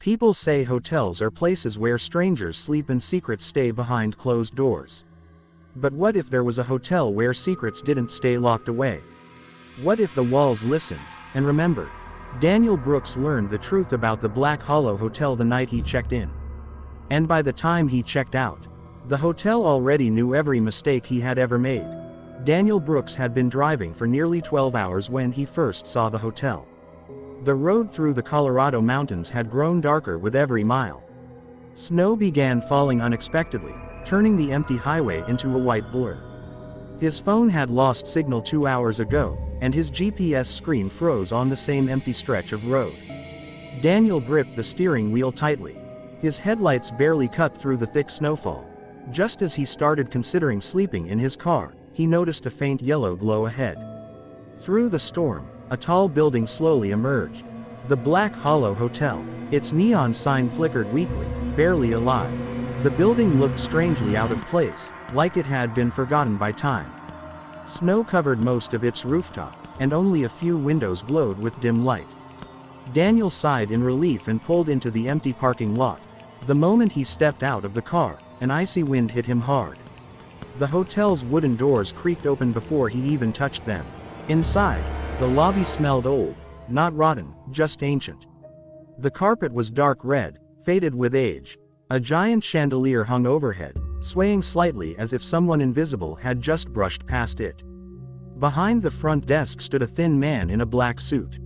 People say hotels are places where strangers sleep and secrets stay behind closed doors. But what if there was a hotel where secrets didn't stay locked away? What if the walls listened and remembered? Daniel Brooks learned the truth about the Black Hollow Hotel the night he checked in. And by the time he checked out, the hotel already knew every mistake he had ever made. Daniel Brooks had been driving for nearly 12 hours when he first saw the hotel. The road through the Colorado mountains had grown darker with every mile. Snow began falling unexpectedly, turning the empty highway into a white blur. His phone had lost signal 2 hours ago, and his GPS screen froze on the same empty stretch of road. Daniel gripped the steering wheel tightly. His headlights barely cut through the thick snowfall. Just as he started considering sleeping in his car, he noticed a faint yellow glow ahead. Through the storm, a tall building slowly emerged. The Black Hollow Hotel. Its neon sign flickered weakly, barely alive. The building looked strangely out of place, like it had been forgotten by time. Snow covered most of its rooftop, and only a few windows glowed with dim light. Daniel sighed in relief and pulled into the empty parking lot. The moment he stepped out of the car, an icy wind hit him hard. The hotel's wooden doors creaked open before he even touched them. Inside, the lobby smelled old, not rotten, just ancient. The carpet was dark red, faded with age. A giant chandelier hung overhead, swaying slightly as if someone invisible had just brushed past it. Behind the front desk stood a thin man in a black suit.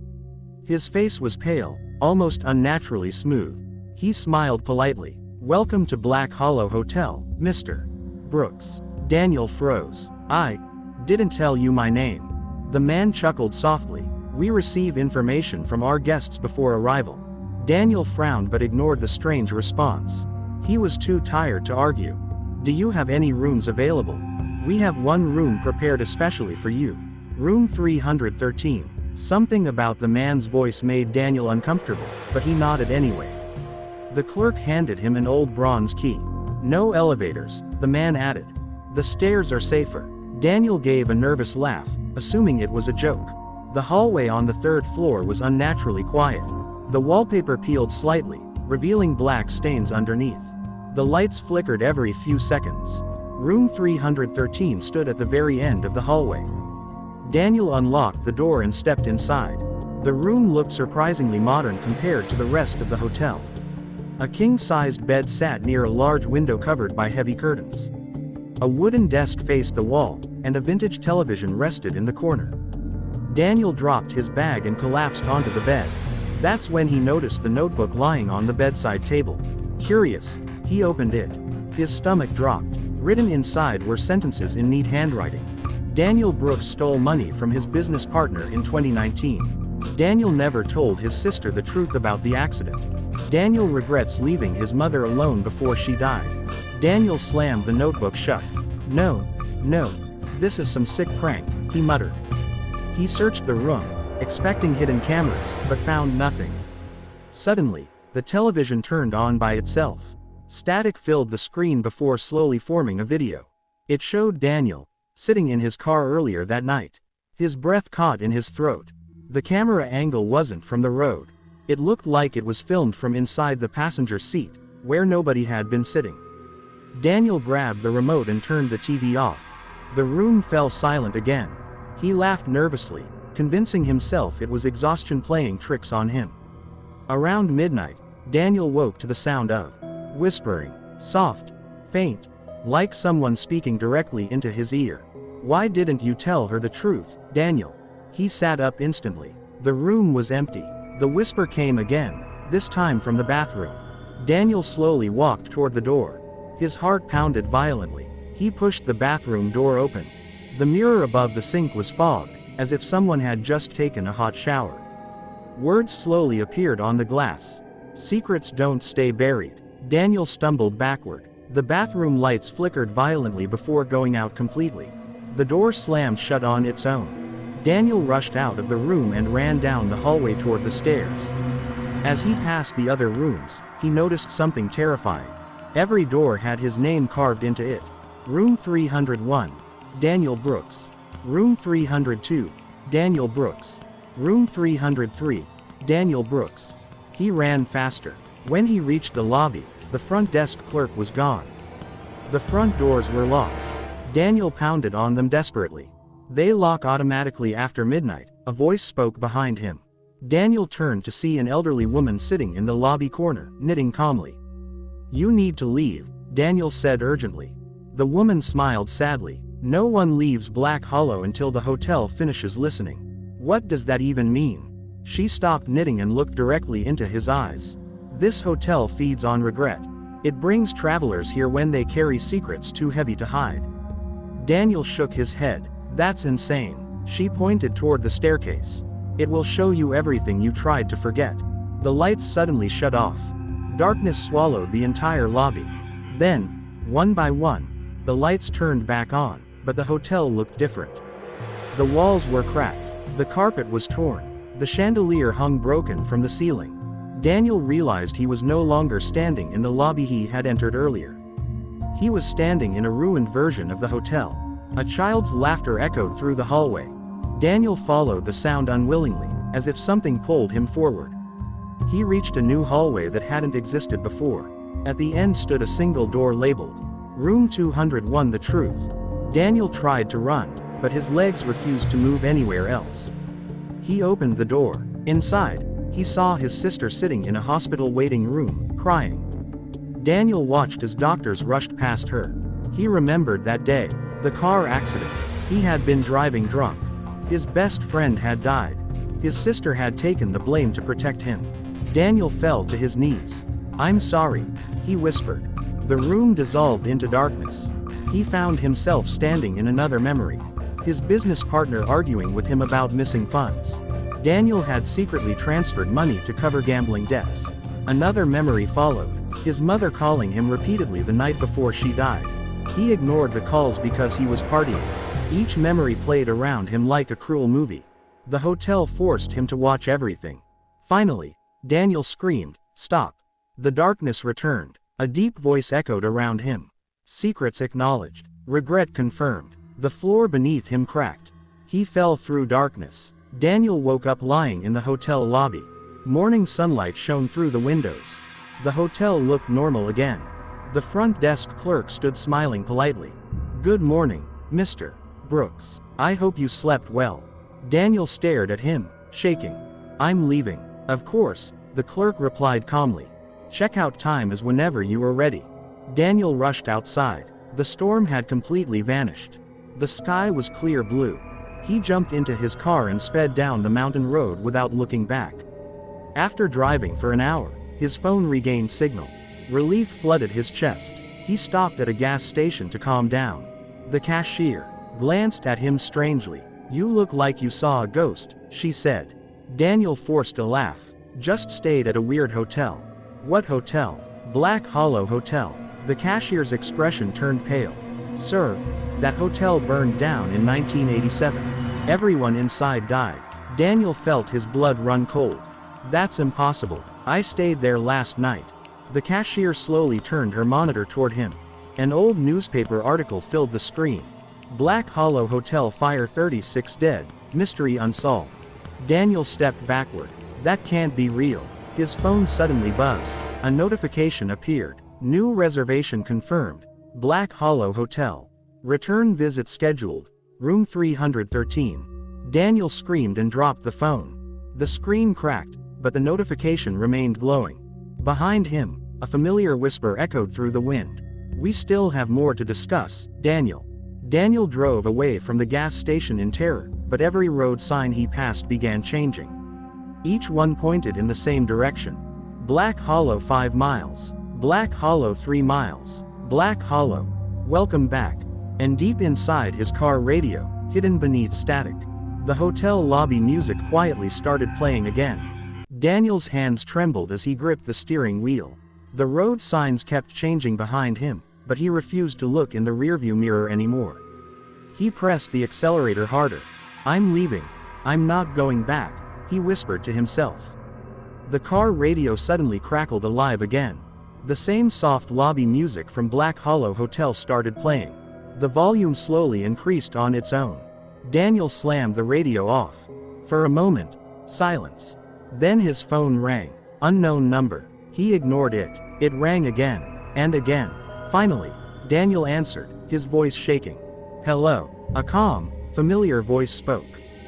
His face was pale, almost unnaturally smooth. He smiled politely. "Welcome to Black Hollow Hotel, Mr. Brooks." Daniel froze. "I didn't tell you my name." The man chuckled softly. "We receive information from our guests before arrival." Daniel frowned but ignored the strange response. He was too tired to argue. "Do you have any rooms available? We have one room prepared especially for you. Room 313. Something about the man's voice made Daniel uncomfortable, but he nodded anyway. The clerk handed him an old bronze key. "No elevators," the man added. "The stairs are safer." Daniel gave a nervous laugh, assuming it was a joke. The hallway on the third floor was unnaturally quiet. The wallpaper peeled slightly, revealing black stains underneath. The lights flickered every few seconds. Room 313 stood at the very end of the hallway. Daniel unlocked the door and stepped inside. The room looked surprisingly modern compared to the rest of the hotel. A king-sized bed sat near a large window covered by heavy curtains. A wooden desk faced the wall, and a vintage television rested in the corner. Daniel dropped his bag and collapsed onto the bed. That's when he noticed the notebook lying on the bedside table. Curious, he opened it. His stomach dropped. Written inside were sentences in neat handwriting. Daniel Brooks stole money from his business partner in 2019. Daniel never told his sister the truth about the accident. Daniel regrets leaving his mother alone before she died. Daniel slammed the notebook shut. No, this is some sick prank," he muttered. He searched the room, expecting hidden cameras, but found nothing. Suddenly, the television turned on by itself. Static filled the screen before slowly forming a video. It showed Daniel, sitting in his car earlier that night. His breath caught in his throat. The camera angle wasn't from the road. It looked like it was filmed from inside the passenger seat, where nobody had been sitting. Daniel grabbed the remote and turned the TV off. The room fell silent again. He laughed nervously, convincing himself it was exhaustion playing tricks on him. Around midnight, Daniel woke to the sound of whispering, soft, faint, like someone speaking directly into his ear. "Why didn't you tell her the truth, Daniel?" He sat up instantly. The room was empty. The whisper came again, this time from the bathroom. Daniel slowly walked toward the door. His heart pounded violently. He pushed the bathroom door open. The mirror above the sink was fogged, as if someone had just taken a hot shower. Words slowly appeared on the glass. "Secrets don't stay buried." Daniel stumbled backward. The bathroom lights flickered violently before going out completely. The door slammed shut on its own. Daniel rushed out of the room and ran down the hallway toward the stairs. As he passed the other rooms, he noticed something terrifying. Every door had his name carved into it. Room 301, Daniel Brooks. Room 302, Daniel Brooks. Room 303, Daniel Brooks. He ran faster. When he reached the lobby, the front desk clerk was gone. The front doors were locked. Daniel pounded on them desperately. They lock automatically after midnight, a voice spoke behind him. Daniel turned to see an elderly woman sitting in the lobby corner, knitting calmly. "You need to leave," Daniel said urgently. The woman smiled sadly. "No one leaves Black Hollow until the hotel finishes listening." "What does that even mean?" She stopped knitting and looked directly into his eyes. "This hotel feeds on regret. It brings travelers here when they carry secrets too heavy to hide." Daniel shook his head. "That's insane." She pointed toward the staircase. "It will show you everything you tried to forget." The lights suddenly shut off. Darkness swallowed the entire lobby. Then, one by one, the lights turned back on, but the hotel looked different. The walls were cracked. The carpet was torn. The chandelier hung broken from the ceiling. Daniel realized he was no longer standing in the lobby he had entered earlier. He was standing in a ruined version of the hotel. A child's laughter echoed through the hallway. Daniel followed the sound unwillingly, as if something pulled him forward. He reached a new hallway that hadn't existed before. At the end stood a single door labeled, "Room 201 The Truth." Daniel tried to run, but his legs refused to move anywhere else. He opened the door. Inside, he saw his sister sitting in a hospital waiting room, crying. Daniel watched as doctors rushed past her. He remembered that day, the car accident. He had been driving drunk. His best friend had died. His sister had taken the blame to protect him. Daniel fell to his knees. "I'm sorry," he whispered. The room dissolved into darkness. He found himself standing in another memory. His business partner arguing with him about missing funds. Daniel had secretly transferred money to cover gambling debts. Another memory followed. His mother calling him repeatedly the night before she died. He ignored the calls because he was partying. Each memory played around him like a cruel movie. The hotel forced him to watch everything. Finally, Daniel screamed, "Stop!" The darkness returned. A deep voice echoed around him. Secrets acknowledged. Regret confirmed. The floor beneath him cracked. He fell through darkness. Daniel woke up lying in the hotel lobby. Morning sunlight shone through the windows. The hotel looked normal again. The front desk clerk stood smiling politely. "Good morning, Mr. Brooks. I hope you slept well." Daniel stared at him, shaking. "I'm leaving." "Of course," the clerk replied calmly. "Checkout time is whenever you are ready." Daniel rushed outside. The storm had completely vanished. The sky was clear blue. He jumped into his car and sped down the mountain road without looking back. After driving for an hour, his phone regained signal. Relief flooded his chest. He stopped at a gas station to calm down. The cashier glanced at him strangely. "You look like you saw a ghost," she said. Daniel forced a laugh. "Just stayed at a weird hotel." "What hotel?" "Black Hollow Hotel." The cashier's expression turned pale. "Sir, that hotel burned down in 1987. Everyone inside died." Daniel felt his blood run cold. "That's impossible. I stayed there last night." The cashier slowly turned her monitor toward him. An old newspaper article filled the screen. "Black Hollow Hotel Fire, 36 Dead, Mystery Unsolved." Daniel stepped backward. "That can't be real." His phone suddenly buzzed. A notification appeared. "New reservation confirmed. Black Hollow Hotel. Return visit scheduled. Room 313. Daniel screamed and dropped the phone. The screen cracked, but the notification remained glowing. Behind him, a familiar whisper echoed through the wind. "We still have more to discuss, Daniel." Daniel drove away from the gas station in terror, but every road sign he passed began changing. Each one pointed in the same direction. Black Hollow 5 miles. Black Hollow 3 miles. Black Hollow. Welcome back. And deep inside his car radio, hidden beneath static, the hotel lobby music quietly started playing again. Daniel's hands trembled as he gripped the steering wheel. The road signs kept changing behind him, but he refused to look in the rearview mirror anymore. He pressed the accelerator harder. "I'm leaving. I'm not going back," he whispered to himself. The car radio suddenly crackled alive again. The same soft lobby music from Black Hollow Hotel started playing. The volume slowly increased on its own. Daniel slammed the radio off. For a moment, silence. Then his phone rang. Unknown number. He ignored it. It rang again, and again. Finally, Daniel answered, his voice shaking. "Hello." A calm, familiar voice spoke.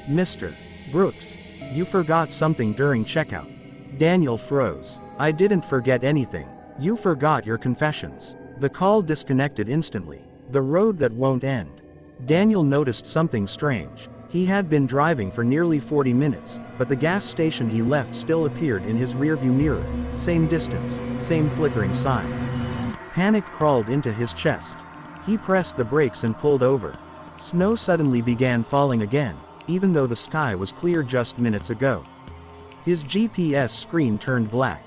"Mr. Brooks, you forgot something during checkout." Daniel froze. "I didn't forget anything. You forgot your confessions." The call disconnected instantly. The road that won't end. Daniel noticed something strange. He had been driving for nearly 40 minutes, but the gas station he left still appeared in his rearview mirror. Same distance, same flickering sign. Panic crawled into his chest. He pressed the brakes and pulled over. Snow suddenly began falling again, even though the sky was clear just minutes ago. His GPS screen turned black.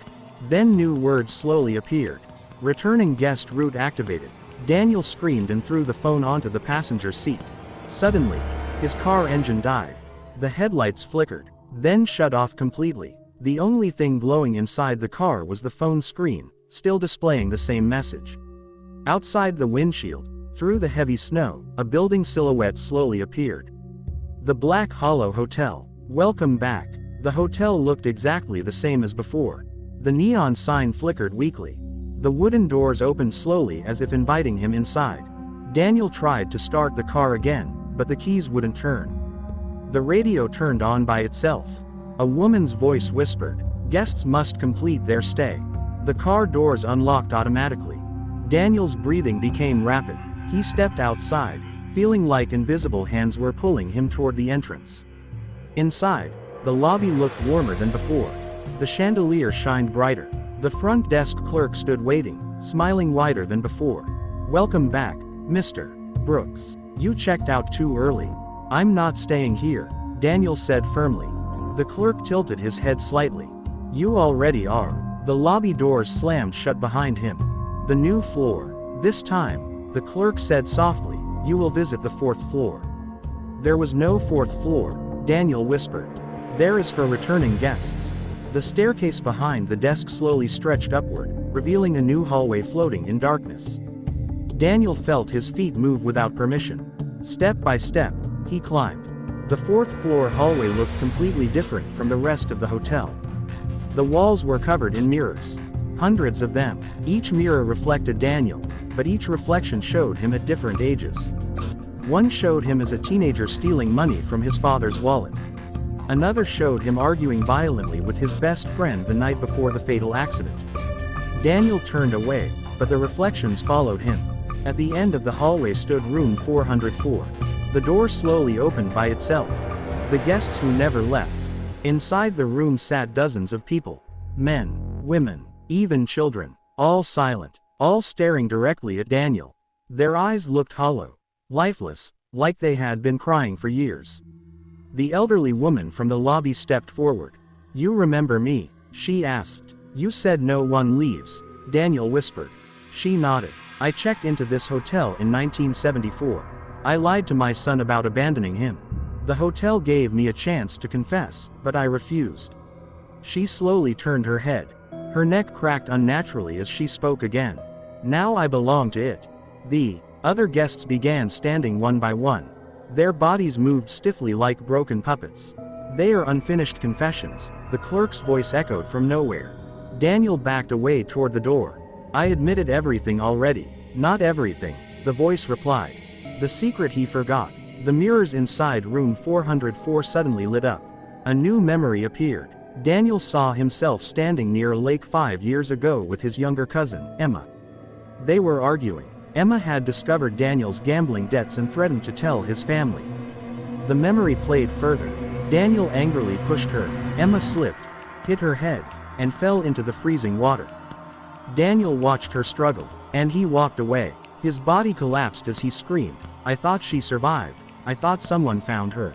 Then new words slowly appeared. "Returning guest route activated." Daniel screamed and threw the phone onto the passenger seat. Suddenly, his car engine died. The headlights flickered, then shut off completely. The only thing glowing inside the car was the phone screen, still displaying the same message. Outside the windshield, through the heavy snow, a building silhouette slowly appeared. The Black Hollow Hotel. "Welcome back." The hotel looked exactly the same as before. The neon sign flickered weakly. The wooden doors opened slowly as if inviting him inside. Daniel tried to start the car again, but the keys wouldn't turn. The radio turned on by itself. A woman's voice whispered, "Guests must complete their stay." The car doors unlocked automatically. Daniel's breathing became rapid. He stepped outside, feeling like invisible hands were pulling him toward the entrance. Inside, the lobby looked warmer than before. The chandelier shined brighter. The front desk clerk stood waiting, smiling wider than before. "Welcome back, Mr. Brooks. You checked out too early." "I'm not staying here," Daniel said firmly. The clerk tilted his head slightly. "You already are." The lobby doors slammed shut behind him. "The new floor. This time," the clerk said softly, "you will visit the 4th floor." "There was no 4th floor," Daniel whispered. "There is for returning guests." The staircase behind the desk slowly stretched upward, revealing a new hallway floating in darkness. Daniel felt his feet move without permission. Step by step, he climbed. The 4th floor hallway looked completely different from the rest of the hotel. The walls were covered in mirrors. Hundreds of them. Each mirror reflected Daniel, but each reflection showed him at different ages. One showed him as a teenager stealing money from his father's wallet. Another showed him arguing violently with his best friend the night before the fatal accident. Daniel turned away, but the reflections followed him. At the end of the hallway stood room 404. The door slowly opened by itself. The guests who never left. Inside the room sat dozens of people. Men, women, even children. All silent, all staring directly at Daniel. Their eyes looked hollow, lifeless, like they had been crying for years. The elderly woman from the lobby stepped forward. "You remember me?" she asked. "You said no one leaves," Daniel whispered. She nodded. "I checked into this hotel in 1974. I lied to my son about abandoning him. The hotel gave me a chance to confess, but I refused." She slowly turned her head. Her neck cracked unnaturally as she spoke again. "Now I belong to it." The other guests began standing one by one. Their bodies moved stiffly like broken puppets. "They are unfinished confessions," the clerk's voice echoed from nowhere. Daniel backed away toward the door. "I admitted everything already." "Not everything," the voice replied. "The secret he forgot." The mirrors inside room 404 suddenly lit up. A new memory appeared. Daniel saw himself standing near a lake 5 years ago with his younger cousin, Emma. They were arguing. Emma had discovered Daniel's gambling debts and threatened to tell his family. The memory played further. Daniel angrily pushed her. Emma slipped, hit her head, and fell into the freezing water. Daniel watched her struggle, and he walked away. His body collapsed as he screamed, "I thought she survived. I thought someone found her."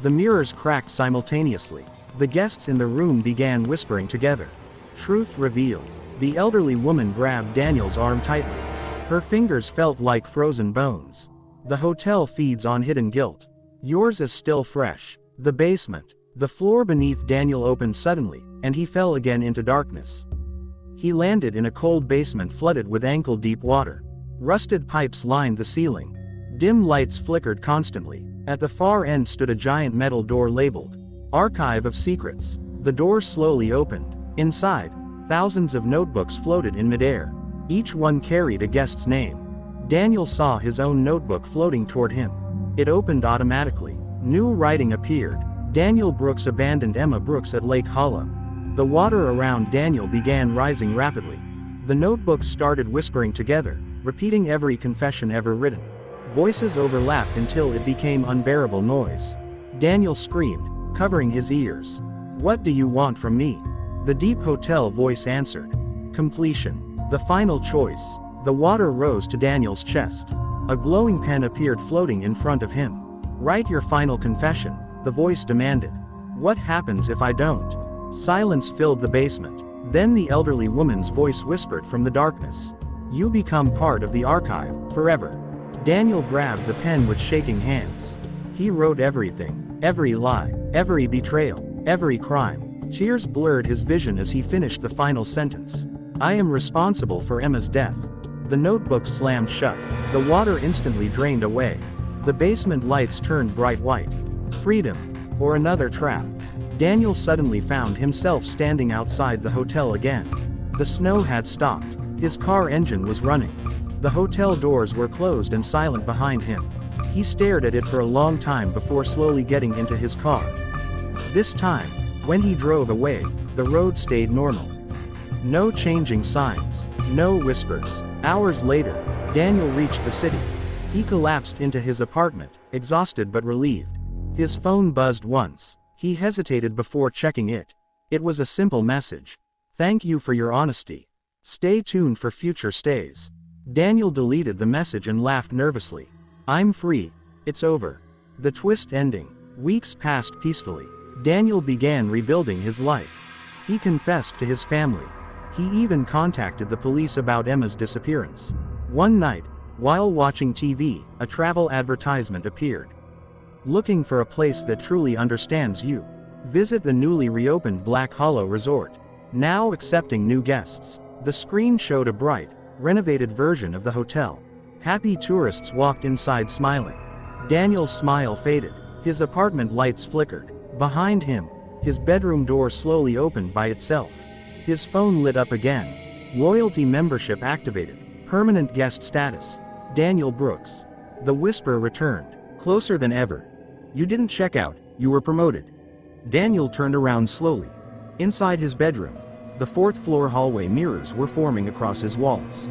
The mirrors cracked simultaneously. The guests in the room began whispering together. Truth revealed. The elderly woman grabbed Daniel's arm tightly. Her fingers felt like frozen bones. "The hotel feeds on hidden guilt. Yours is still fresh." The basement. The floor beneath Daniel opened suddenly, and he fell again into darkness. He landed in a cold basement flooded with ankle-deep water. Rusted pipes lined the ceiling. Dim lights flickered constantly. At the far end stood a giant metal door labeled Archive of Secrets. The door slowly opened. Inside, Thousands of notebooks floated in midair. Each one carried a guest's name. Daniel saw his own notebook floating toward him. It opened automatically. New writing appeared. Daniel Brooks abandoned Emma Brooks at Lake Hollow. The water around Daniel began rising rapidly. The notebooks started whispering together, repeating every confession ever written. Voices overlapped until it became unbearable noise. Daniel screamed, covering his ears. "What do you want from me?" The deep hotel voice answered. "Completion. The final choice." The water rose to Daniel's chest. A glowing pen appeared floating in front of him. "Write your final confession," the voice demanded. "What happens if I don't?" Silence filled the basement. Then the elderly woman's voice whispered from the darkness. "You become part of the archive, forever." Daniel grabbed the pen with shaking hands. He wrote everything, every lie, every betrayal, every crime. Tears blurred his vision as he finished the final sentence. "I am responsible for Emma's death." The notebook slammed shut. The water instantly drained away. The basement lights turned bright white. Freedom, or another trap. Daniel suddenly found himself standing outside the hotel again. The snow had stopped. His car engine was running. The hotel doors were closed and silent behind him. He stared at it for a long time before slowly getting into his car. This time, when he drove away, the road stayed normal. No changing signs, no whispers. Hours later, Daniel reached the city. He collapsed into his apartment, exhausted but relieved. His phone buzzed once. He hesitated before checking it. It was a simple message. "Thank you for your honesty. Stay tuned for future stays." Daniel deleted the message and laughed nervously. "I'm free. It's over." The twist ending. Weeks passed peacefully. Daniel began rebuilding his life. He confessed to his family. He even contacted the police about Emma's disappearance. One night, while watching TV, a travel advertisement appeared. Looking for a place that truly understands you? Visit the newly reopened Black Hollow Resort. Now accepting new guests. The screen showed a bright, renovated version of the hotel. Happy tourists walked inside smiling. Daniel's smile faded. His apartment lights flickered. Behind him, his bedroom door slowly opened by itself. His phone lit up again. Loyalty membership activated. Permanent guest status. Daniel Brooks. The whisper returned, closer than ever. "You didn't check out, you were promoted." Daniel turned around slowly. Inside his bedroom, the fourth-floor hallway mirrors were forming across his walls.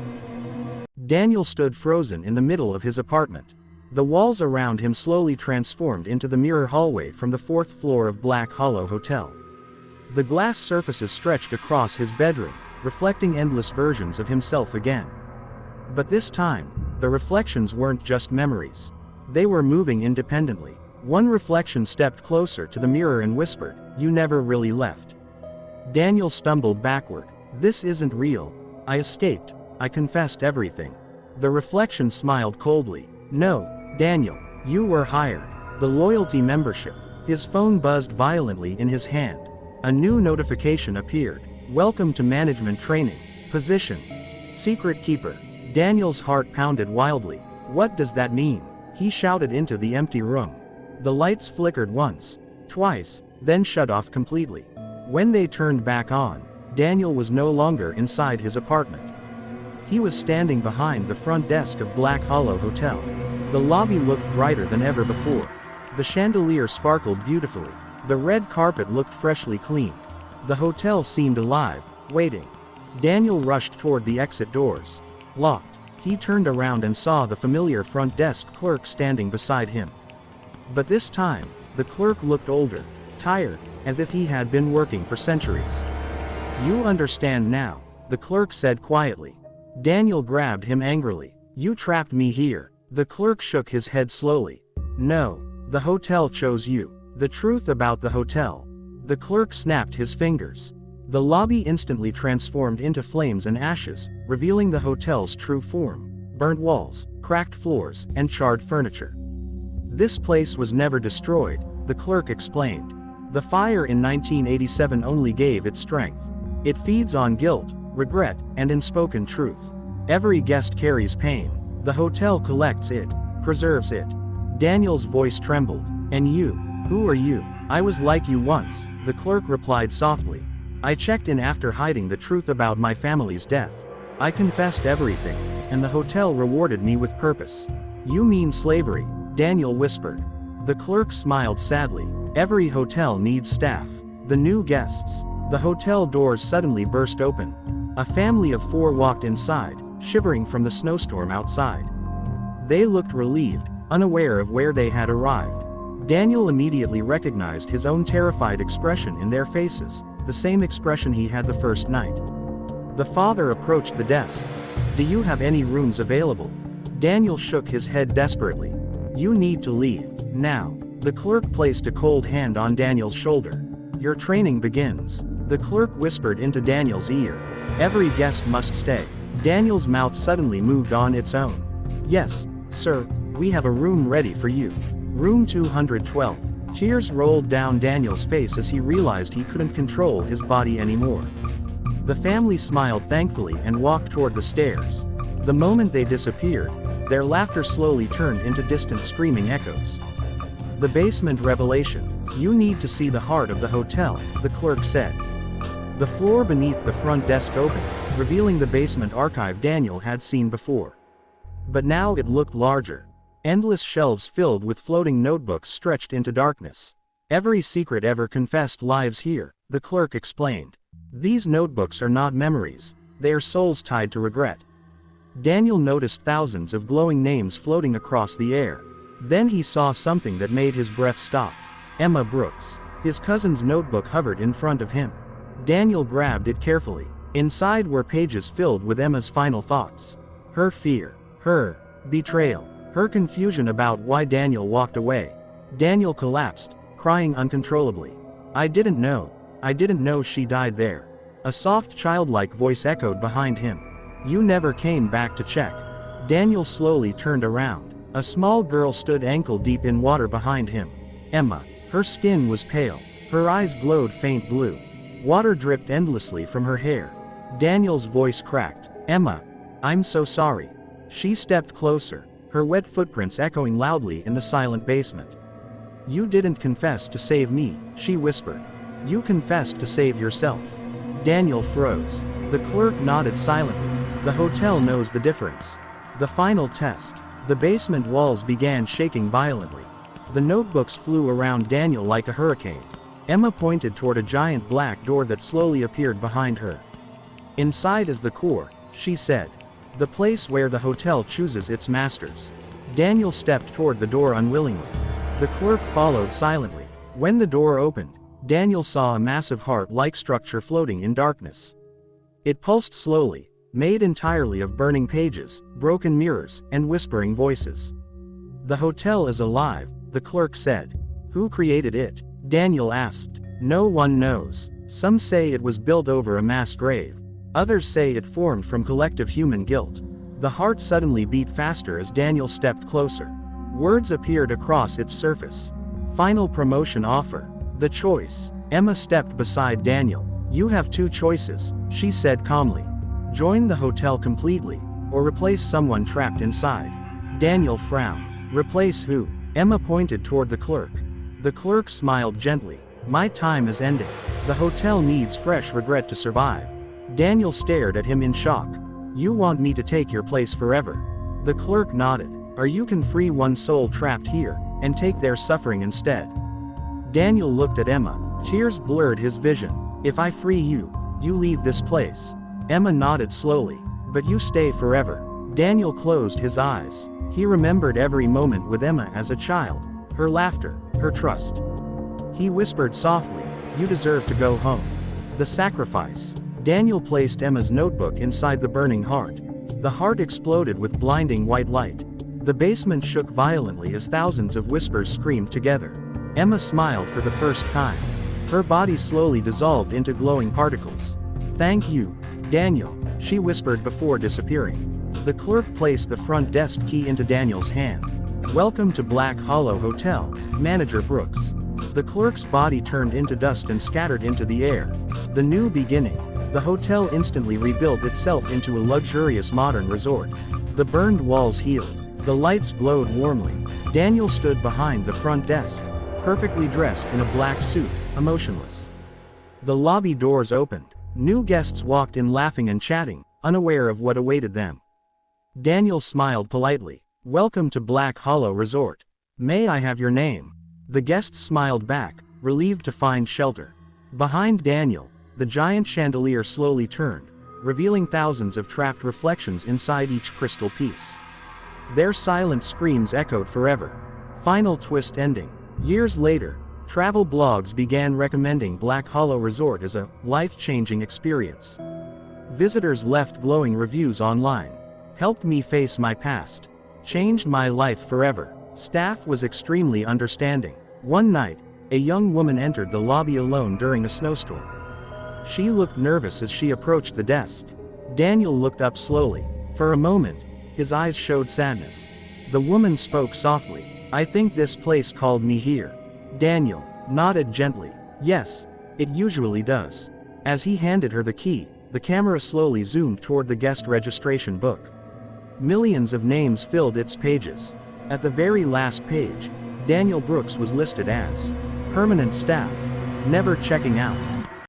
Daniel stood frozen in the middle of his apartment. The walls around him slowly transformed into the mirror hallway from the fourth floor of Black Hollow Hotel. The glass surfaces stretched across his bedroom, reflecting endless versions of himself again. But this time, the reflections weren't just memories. They were moving independently. One reflection stepped closer to the mirror and whispered, "You never really left." Daniel stumbled backward. "This isn't real. I escaped. I confessed everything." The reflection smiled coldly. "No, Daniel, you were hired. The loyalty membership." His phone buzzed violently in his hand. A new notification appeared. "Welcome to management training. Position: Secret Keeper." Daniel's heart pounded wildly. What does that mean? He shouted into the empty room. The lights flickered once, twice, then shut off completely. When they turned back on, Daniel was no longer inside his apartment. He was standing behind the front desk of Black Hollow Hotel. The lobby looked brighter than ever before. The chandelier sparkled beautifully. The red carpet looked freshly cleaned. The hotel seemed alive, waiting. Daniel rushed toward the exit doors. Locked. He turned around and saw the familiar front desk clerk standing beside him. But this time, the clerk looked older, tired, as if he had been working for centuries. "You understand now," the clerk said quietly. Daniel grabbed him angrily. "You trapped me here." The clerk shook his head slowly. "No, the hotel chose you. The truth about the hotel." The clerk snapped his fingers. The lobby instantly transformed into flames and ashes, revealing the hotel's true form: burnt walls, cracked floors, and charred furniture. "This place was never destroyed," the clerk explained. "The fire in 1987 only gave it strength. It feeds on guilt, regret, and unspoken truth. Every guest carries pain. The hotel collects it, preserves it." Daniel's voice trembled. "And you, who are you?" "I was like you once," the clerk replied softly. I checked in after hiding the truth about my family's death. I confessed everything, and the hotel rewarded me with purpose. You mean slavery? Daniel whispered. The clerk smiled sadly. Every hotel needs staff. The new guests. The hotel doors suddenly burst open. A family of 4 walked inside, shivering from the snowstorm outside. They looked relieved, unaware of where they had arrived. Daniel immediately recognized his own terrified expression in their faces, the same expression he had the first night. The father approached the desk. Do you have any rooms available? Daniel shook his head desperately. You need to leave, now. The clerk placed a cold hand on Daniel's shoulder. Your training begins. The clerk whispered into Daniel's ear. Every guest must stay. Daniel's mouth suddenly moved on its own. Yes, sir, we have a room ready for you. Room 212. Tears rolled down Daniel's face as he realized he couldn't control his body anymore. The family smiled thankfully and walked toward the stairs. The moment they disappeared, their laughter slowly turned into distant screaming echoes. The basement revelation. You need to see the heart of the hotel, the clerk said. The floor beneath the front desk opened, revealing the basement archive Daniel had seen before. But now it looked larger. Endless shelves filled with floating notebooks stretched into darkness. Every secret ever confessed lives here, the clerk explained. These notebooks are not memories, they are souls tied to regret. Daniel noticed thousands of glowing names floating across the air. Then he saw something that made his breath stop. Emma Brooks. His cousin's notebook hovered in front of him. Daniel grabbed it carefully. Inside were pages filled with Emma's final thoughts. Her fear, her betrayal, her confusion about why Daniel walked away. Daniel collapsed, crying uncontrollably. I didn't know she died there. A soft childlike voice echoed behind him. You never came back to check. Daniel slowly turned around. A small girl stood ankle deep in water behind him. Emma. Her skin was pale. Her eyes glowed faint blue. Water dripped endlessly from her hair. Daniel's voice cracked. Emma. I'm so sorry. She stepped closer, her wet footprints echoing loudly in the silent basement. You didn't confess to save me, she whispered. You confessed to save yourself. Daniel froze. The clerk nodded silently. The hotel knows the difference. The final test. The basement walls began shaking violently. The notebooks flew around Daniel like a hurricane. Emma pointed toward a giant black door that slowly appeared behind her. Inside is the core, she said. The place where the hotel chooses its masters. Daniel stepped toward the door unwillingly. The clerk followed silently. When the door opened, Daniel saw a massive heart-like structure floating in darkness. It pulsed slowly, made entirely of burning pages, broken mirrors, and whispering voices. The hotel is alive, the clerk said. Who created it? Daniel asked. No one knows. Some say it was built over a mass grave. Others say it formed from collective human guilt. The heart suddenly beat faster as Daniel stepped closer. Words appeared across its surface. Final promotion offer. The choice. Emma stepped beside Daniel. You have 2 choices, she said calmly. Join the hotel completely, or replace someone trapped inside. Daniel frowned. Replace who? Emma pointed toward the clerk. The clerk smiled gently. My time is ending. The hotel needs fresh regret to survive. Daniel stared at him in shock. You want me to take your place forever? The clerk nodded. Or you can free one soul trapped here, and take their suffering instead. Daniel looked at Emma. Tears blurred his vision. If I free you, you leave this place. Emma nodded slowly. But you stay forever. Daniel closed his eyes. He remembered every moment with Emma as a child. Her laughter, her trust. He whispered softly, you deserve to go home. The sacrifice. Daniel placed Emma's notebook inside the burning heart. The heart exploded with blinding white light. The basement shook violently as thousands of whispers screamed together. Emma smiled for the first time. Her body slowly dissolved into glowing particles. Thank you, Daniel, she whispered before disappearing. The clerk placed the front desk key into Daniel's hand. Welcome to Black Hollow Hotel, Manager Brooks. The clerk's body turned into dust and scattered into the air. The new beginning. The hotel instantly rebuilt itself into a luxurious modern resort. The burned walls healed. The lights glowed warmly. Daniel stood behind the front desk, perfectly dressed in a black suit, emotionless. The lobby doors opened. New guests walked in laughing and chatting, unaware of what awaited them. Daniel smiled politely. "Welcome to Black Hollow Resort. May I have your name?" The guests smiled back, relieved to find shelter. Behind Daniel, the giant chandelier slowly turned, revealing thousands of trapped reflections inside each crystal piece. Their silent screams echoed forever. Final twist ending. Years later, travel blogs began recommending Black Hollow Resort as a life-changing experience. Visitors left glowing reviews online. "Helped me face my past. Changed my life forever." Staff was extremely understanding. One night, a young woman entered the lobby alone during a snowstorm. She looked nervous as she approached the desk. Daniel looked up slowly. For a moment, his eyes showed sadness. The woman spoke softly. "I think this place called me here." Daniel nodded gently. "Yes, it usually does." As he handed her the key, the camera slowly zoomed toward the guest registration book. Millions of names filled its pages. At the very last page, Daniel Brooks was listed as permanent staff, never checking out.